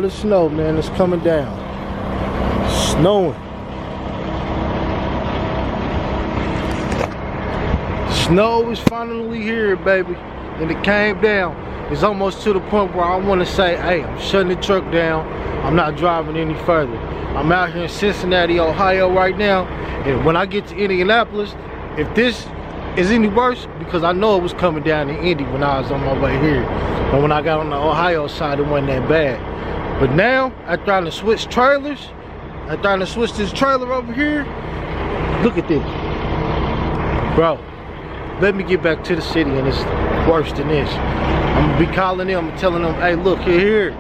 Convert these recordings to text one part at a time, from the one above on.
the snow, man. It's coming down. Snowing. Snow is finally here, baby. And it came down. It's almost to the point where I want to say, hey, I'm shutting the truck down. I'm not driving any further. I'm out here in Cincinnati, Ohio right now. And when I get to Indianapolis, if this is any worse, because I know it was coming down in Indy when I was on my way here. But when I got on the Ohio side, it wasn't that bad. But now, after trying to switch trailers, after trying to switch this trailer over here, look at this. Bro, let me get back to the city and it's worse than this. I'm gonna be calling them and telling them, hey, look here.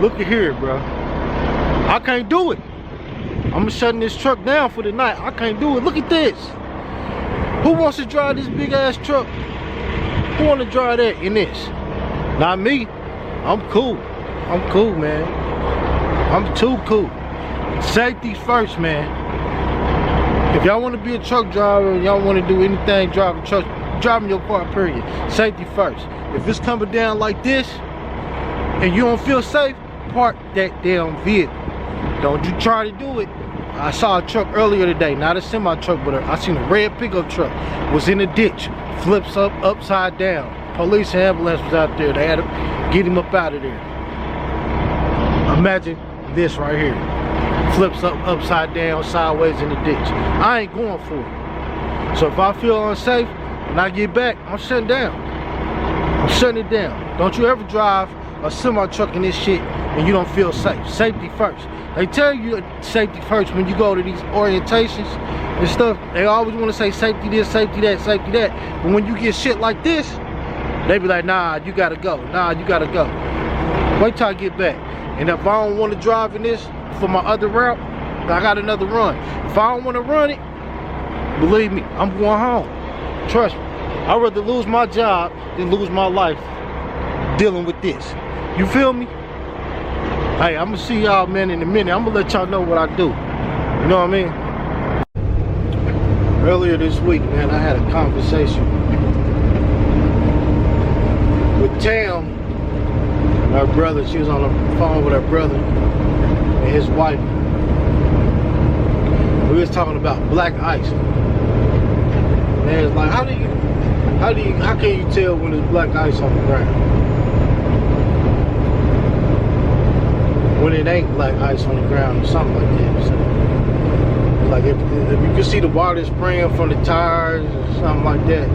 Look at here, bro. I can't do it. I'm shutting this truck down for the night. I can't do it. Look at this. Who wants to drive this big ass truck? Who want to drive that in this? Not me. I'm cool. I'm cool, man. I'm too cool. Safety first, man. If y'all want to be a truck driver and y'all want to do anything driving truck, driving your car, period. Safety first. If it's coming down like this and you don't feel safe, park that damn vehicle. Don't you try to do it. I saw a truck earlier today, not a semi truck, but I seen a red pickup truck was in a ditch, flips up upside down. Police and ambulance was out there. They had to get him up out of there. Imagine this right here, flips up upside down, sideways in the ditch. I ain't going for it. So if I feel unsafe when I get back, I'm shutting down. I'm shutting it down. Don't you ever drive a semi truck in this shit and you don't feel safe. Safety first. They tell you safety first when you go to these orientations and stuff. They always want to say safety this, safety that, safety that. But when you get shit like this, they be like, nah, you gotta go. Nah, you gotta go. Wait till I get back. And if I don't want to drive in this for my other route, I got another run. If I don't want to run it, believe me, I'm going home. Trust me. I'd rather lose my job than lose my life dealing with this. You feel me? Hey, I'm gonna see y'all, man, in a minute. I'm gonna let y'all know what I do. You know what I mean? Earlier this week, man, I had a conversation with Tam, her brother. She was on the phone with her brother and his wife. We was talking about black ice. Man, it's like, how can you tell when there's black ice on the ground? When it ain't black ice on the ground or something like that. So, like if you can see the water spraying from the tires or something like that,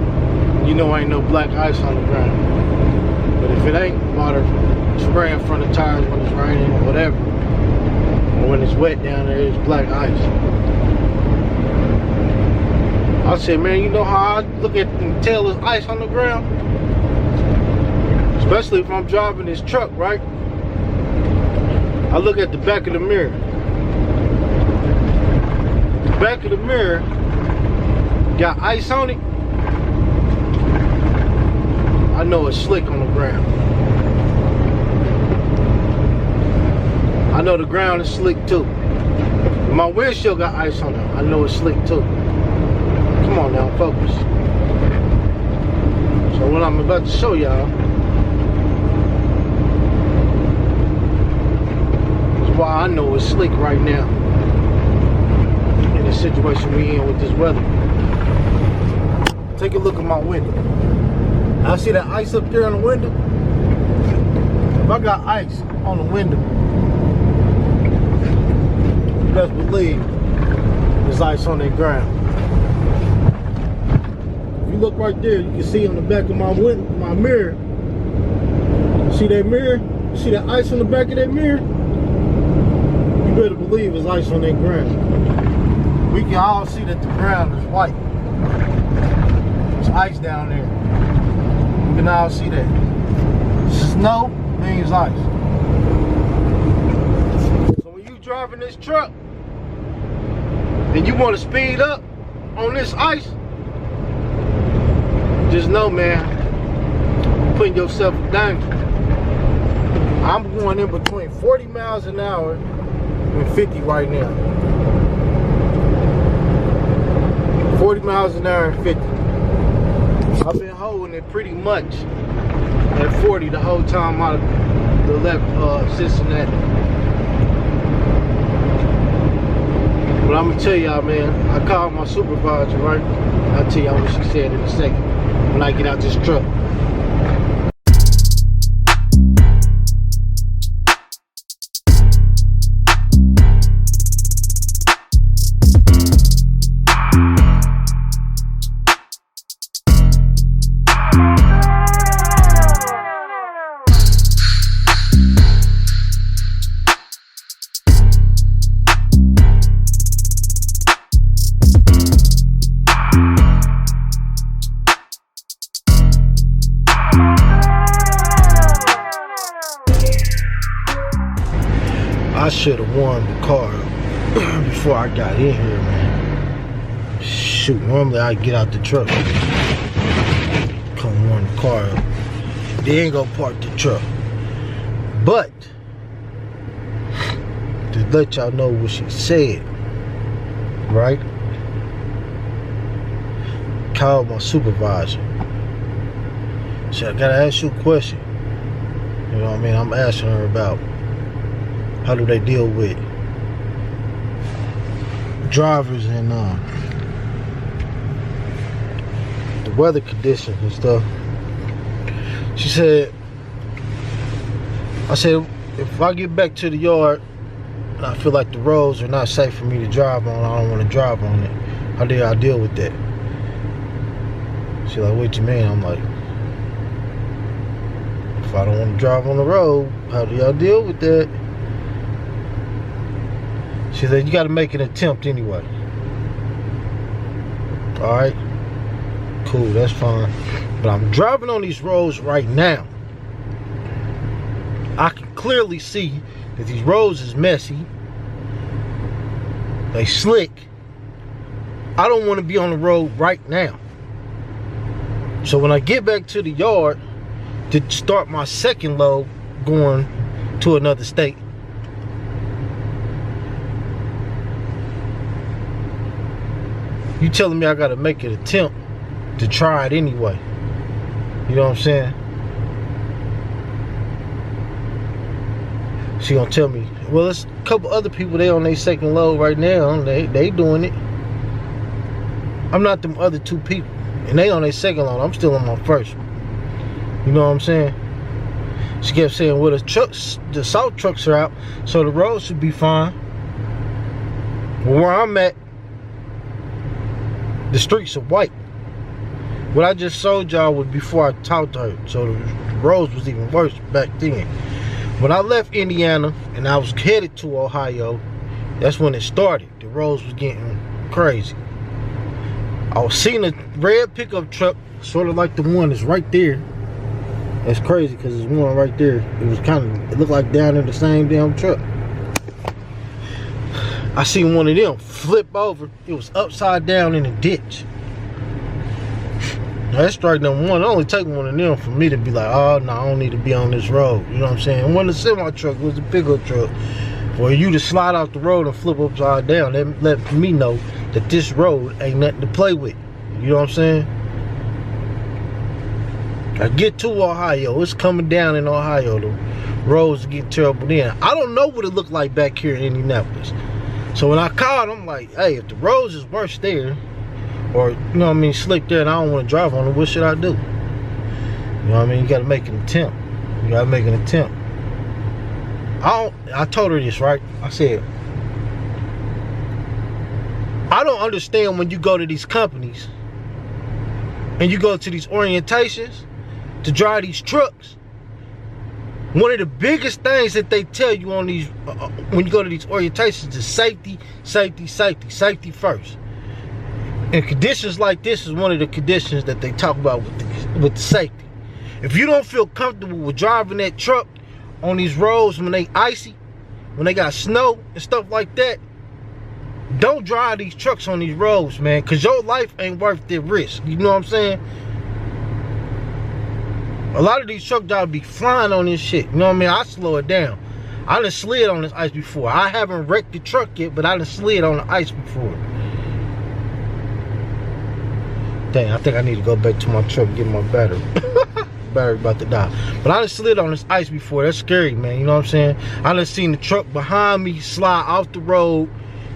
you know ain't no black ice on the ground. But if it ain't water spraying from the tires when it's raining or whatever, or when it's wet down there, it's black ice. I said, man, you know how I look at and tell there's ice on the ground? Especially if I'm driving this truck, right? I look at the back of the mirror. The back of the mirror got ice on it. I know it's slick on the ground. I know the ground is slick too. My windshield got ice on it. I know it's slick too. Come on now, focus. So what I'm about to show y'all is why I know it's slick right now in the situation we in with this weather. Take a look at my window. I see that ice up there on the window. If I got ice on the window, you best believe there's ice on that ground. You look right there, you can see on the back of my window, my mirror. See that mirror? You see that ice on the back of that mirror? You better believe there's ice on that ground. We can all see that the ground is white. There's ice down there. You can all see that. Snow means ice. So when you driving this truck and you want to speed up on this ice, just know, man, you're putting yourself in danger. I'm going in between 40 miles an hour and 50 right now. 40 miles an hour and 50. I've been holding it pretty much at 40 the whole time the left Cincinnati. But I'm gonna tell y'all, man, I called my supervisor, right? I'll tell y'all what she said in a second when I get out this truck. I should have warmed the car up before I got in here, man. Shoot, normally I get out the truck, come warm the car up, then go park the truck. But to let y'all know what she said, right? Called my supervisor. Said, I gotta ask you a question. You know what I mean? I'm asking her about how do they deal with drivers and the weather conditions and stuff. She said, I said, if I get back to the yard and I feel like the roads are not safe for me to drive on, I don't want to drive on it. How do I deal with that? She's like, what you mean? I'm like, if I don't want to drive on the road, how do y'all deal with that? She said, you got to make an attempt anyway. Alright, cool, that's fine. But I'm driving on these roads right now. I can clearly see that these roads is messy. They slick. I don't want to be on the road right now. So when I get back to the yard to start my second load going to another state, you telling me I gotta make an attempt to try it anyway. You know what I'm saying? She gonna tell me, well, there's a couple other people there on their second load right now. They doing it. I'm not them other two people. And they on their second load. I'm still on my first. You know what I'm saying? She kept saying, well, the salt trucks are out, so the road should be fine. Well, where I'm at, the streets are white. What I just showed y'all was before I talked to her, so the roads was even worse back then. When I left Indiana and I was headed to Ohio, that's when it started. The roads was getting crazy. I was seeing a red pickup truck, sort of like the one that's right there. That's crazy because there's one right there. It was it looked like down in the same damn truck. I seen one of them flip over. It was upside down in a ditch. Now that's strike number one. It only take one of them for me to be like, oh no, I don't need to be on this road. You know what I'm saying? It wasn't a semi truck, it was a pickup truck. For you to slide off the road and flip upside down, that let me know that this road ain't nothing to play with. You know what I'm saying? I get to Ohio, it's coming down in Ohio. The roads get terrible then. I don't know what it looked like back here in Indianapolis. So when I called, I'm like, hey, if the roads is worse there, or, you know what I mean, slick there, and I don't want to drive on it, what should I do? You know what I mean? You got to make an attempt. You got to make an attempt. I told her this, right? I said, I don't understand when you go to these companies and you go to these orientations to drive these trucks. One of the biggest things that they tell you on these, when you go to these orientations, is safety, safety, safety, safety first. And conditions like this is one of the conditions that they talk about with the safety. If you don't feel comfortable with driving that truck on these roads when they icy, when they got snow and stuff like that, don't drive these trucks on these roads, man, because your life ain't worth the risk. You know what I'm saying? A lot of these truck drivers be flying on this shit. You know what I mean? I slow it down. I done slid on this ice before. I haven't wrecked the truck yet, but I done slid on the ice before. Dang, I think I need to go back to my truck and get my battery. battery about to die. But I done slid on this ice before. That's scary, man. You know what I'm saying? I done seen the truck behind me slide off the road,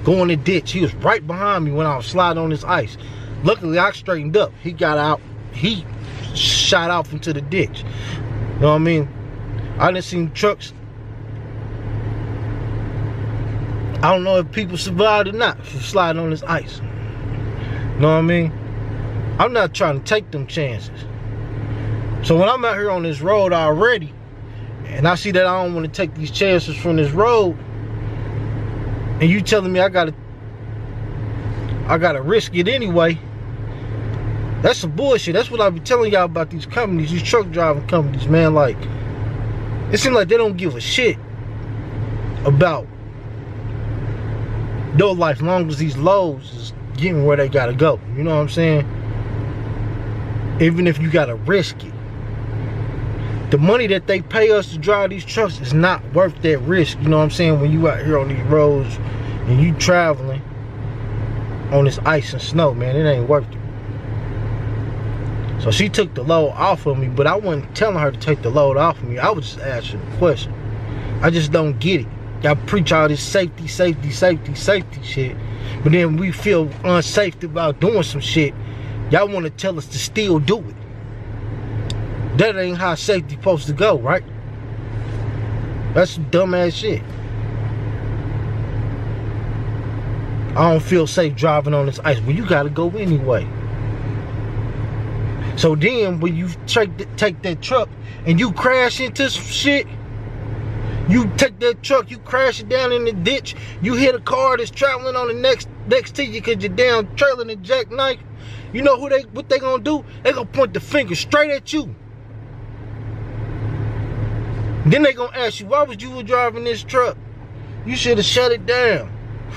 go in the ditch. He was right behind me when I was sliding on this ice. Luckily, I straightened up. He got out. He shot off into the ditch. You know what I mean? I done seen trucks. I don't know if people survived or not from sliding on this ice. You know what I mean? I'm not trying to take them chances. So when I'm out here on this road already, and I see that I don't want to take these chances from this road, and you telling me I gotta risk it anyway, that's some bullshit. That's what I be telling y'all about these companies, these truck driving companies, man. Like, it seems like they don't give a shit about your life, long as these loads is getting where they gotta go. You know what I'm saying? Even if you gotta risk it, the money that they pay us to drive these trucks is not worth that risk. You know what I'm saying? When you out here on these roads and you traveling on this ice and snow, man, it ain't worth it. So she took the load off of me, but I wasn't telling her to take the load off of me. I was just asking a question. I just don't get it. Y'all preach all this safety shit, but then we feel unsafe about doing some shit. Y'all want to tell us to still do it. That ain't how safety supposed to go, right? That's some dumbass shit. I don't feel safe driving on this ice. Well, you gotta go anyway. So then when you take that truck and you crash into some shit, you take that truck, you crash it down in the ditch, you hit a car that's traveling on the next to you because you're down trailing a jackknife. You know what they gonna do? They gonna point the finger straight at you. Then they gonna ask you, why was you driving this truck? You should have shut it down.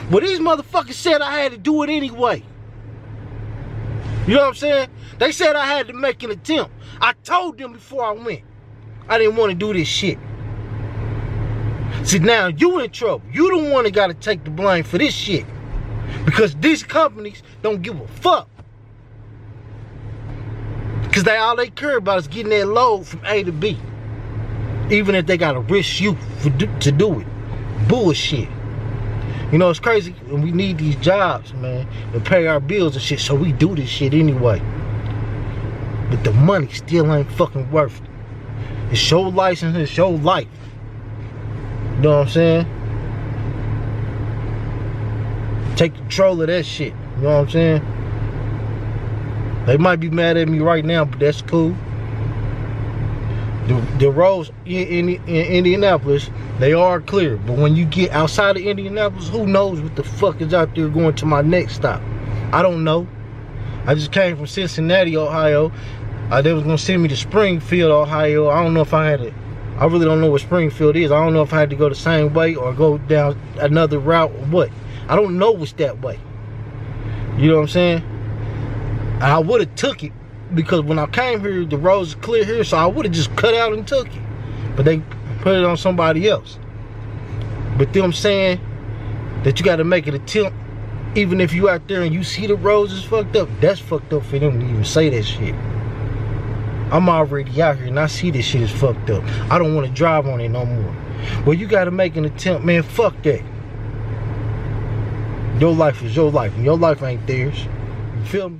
Well, these motherfuckers said I had to do it anyway. You know what I'm saying? They said I had to make an attempt. I told them before I went, I didn't want to do this shit. See, now you in trouble. You the one that gotta take the blame for this shit. Because these companies don't give a fuck. Because all they care about is getting that load from A to B. Even if they gotta risk you to do it. Bullshit. You know, it's crazy. And we need these jobs, man, to pay our bills and shit, so we do this shit anyway. But the money still ain't fucking worth it. It's your license, it's your life. You know what I'm saying? Take control of that shit. You know what I'm saying? They might be mad at me right now, but that's cool. The roads in Indianapolis, they are clear. But when you get outside of Indianapolis, who knows what the fuck is out there going to my next stop? I don't know. I just came from Cincinnati, Ohio. They was gonna send me to Springfield, Ohio. I don't know if I had to. I really don't know what Springfield is. I don't know if I had to go the same way or go down another route or what. I don't know what's that way. You know what I'm saying? I would have took it because when I came here, the roads are clear here, so I would have just cut out and took it. But they put it on somebody else. But them saying that you got to make an attempt, even if you out there and you see the roads is fucked up, that's fucked up for them to even say that shit. I'm already out here and I see this shit is fucked up. I don't want to drive on it no more. Well, you got to make an attempt, man. Fuck that. Your life is your life, and your life ain't theirs. You feel me?